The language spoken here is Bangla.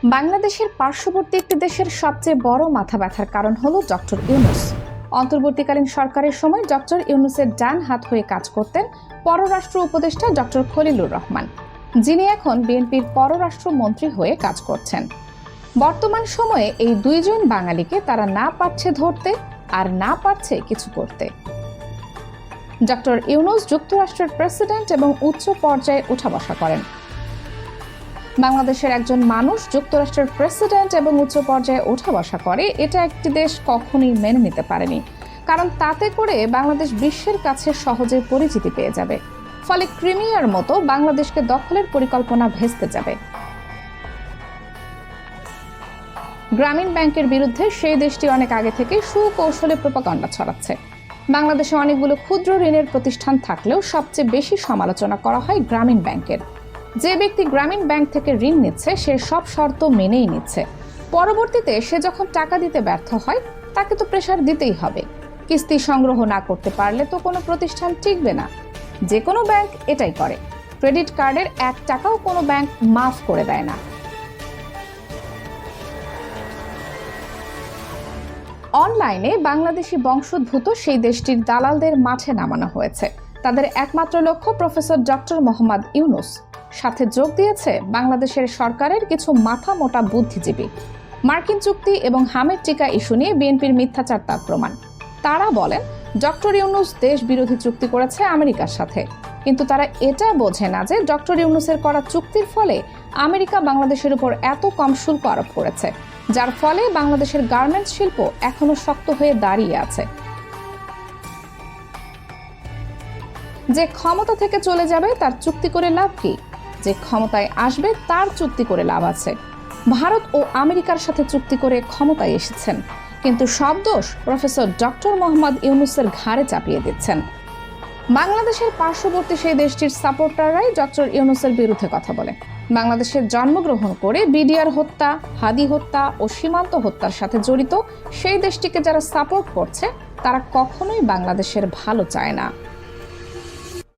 বাংলাদেশের পার্শ্ববর্তী একটি দেশের সবচেয়ে বড় মাথা ব্যথার কারণ হলো ডক্টর ইউনূস। অন্তর্বর্তীকালীন সরকারের সময় ডক্টর ইউনূসের ডান হাত হয়ে কাজ করতেন পররাষ্ট্র উপদেষ্টা ডক্টর খলিলুর রহমান, যিনি এখন বিএনপির পররাষ্ট্রমন্ত্রী হয়ে কাজ করছেন। বর্তমান সময়ে এই দুইজন বাঙালিকে তারা না পারছে ধরতে আর না পারছে কিছু করতে। ডক্টর ইউনূস যুক্তরাষ্ট্রের প্রেসিডেন্ট এবং উচ্চ পর্যায়ে উঠা বসা করেন। বাংলাদেশের একজন মানুষ যুক্তরাষ্ট্রের প্রেসিডেন্ট এবং উচ্চ পর্যায়ে ওঠা বসা করে, এটা একটি দেশ কখনোই মেনে নিতে পারেনি, কারণ তাতে করে বাংলাদেশ বিশ্বের কাছে সহজে পরিচিতি পেয়ে যাবে। ফলে ক্রিমিয়ার মতো বাংলাদেশকে দখলের পরিকল্পনা ভেস্তে যাবে। গ্রামীণ ব্যাংকের বিরুদ্ধে সেই দেশটি অনেক আগে থেকে সুকৌশলে প্রোপাগান্ডা ছড়াচ্ছে। বাংলাদেশে অনেকগুলো ক্ষুদ্র ঋণের প্রতিষ্ঠান থাকলেও সবচেয়ে বেশি সমালোচনা করা হয় গ্রামীণ ব্যাংকের। যে ব্যক্তি গ্রামীণ ব্যাংক থেকে ঋণ নিচ্ছে সে সব শর্ত মেনেই নিচ্ছে। পরবর্তীতে সে যখন টাকা দিতে ব্যর্থ হয় তাকে তো প্রেসার দিতেই হবে। কিস্তি সংগ্রহ না করতে পারলে তো কোনো প্রতিষ্ঠান টিকবে না। যে কোনো ব্যাংক এটাই করে। ক্রেডিট কার্ডের 1 টাকাও কোনো ব্যাংক মাফ করে দেয় না। অনলাইনে বাংলাদেশি বংশোদ্ভূত সেই দেশটির দালালদের মাঠে নামানো হয়েছে। তাদের একমাত্র লক্ষ্য প্রফেসর ডক্টর মোহাম্মদ ইউনূস। সাথে যোগ দিয়েছে বাংলাদেশের সরকারের কিছু মাথা মোটা বুদ্ধিজীবী। মার্কিন চুক্তি এবং হামের টিকা ইস্যু নিয়ে বিএনপির মিথ্যাচার তার প্রমাণ। তারা বলেন ডক্টর ইউনূস দেশ বিরোধী চুক্তি করেছে আমেরিকার সাথে, কিন্তু তারা এটা বোঝে না যে ডক্টর ইউনূসের করা চুক্তির ফলে আমেরিকা বাংলাদেশের উপর এত কম শুল্ক আরোপ করেছে, যার ফলে বাংলাদেশের গার্মেন্টস শিল্প এখনো শক্ত হয়ে দাঁড়িয়ে আছে। যে ক্ষমতা থেকে চলে যাবে তার চুক্তি করে লাভ কি? যে ক্ষমতায় আসবে তার চুক্তি করে লাভ আছে। ভারত ও আমেরিকার সাথে চুক্তি করে ক্ষমতায় এসেছেন, কিন্তু সব দোষ প্রফেসর ডক্টর মোহাম্মদ ইউনূসের ঘাড়ে চাপিয়ে দিচ্ছেন। বাংলাদেশের পার্শ্ববর্তী সেই দেশটির সাপোর্টাররাই ডক্টর ইউনূসের বিরুদ্ধে কথা বলে। বাংলাদেশে জন্মগ্রহণ করে বিডিআর হত্যা, হাদি হত্যা ও সীমান্ত হত্যার সাথে জড়িত সেই দেশটিকে যারা সাপোর্ট করছে তারা কখনোই বাংলাদেশের ভালো চায় না।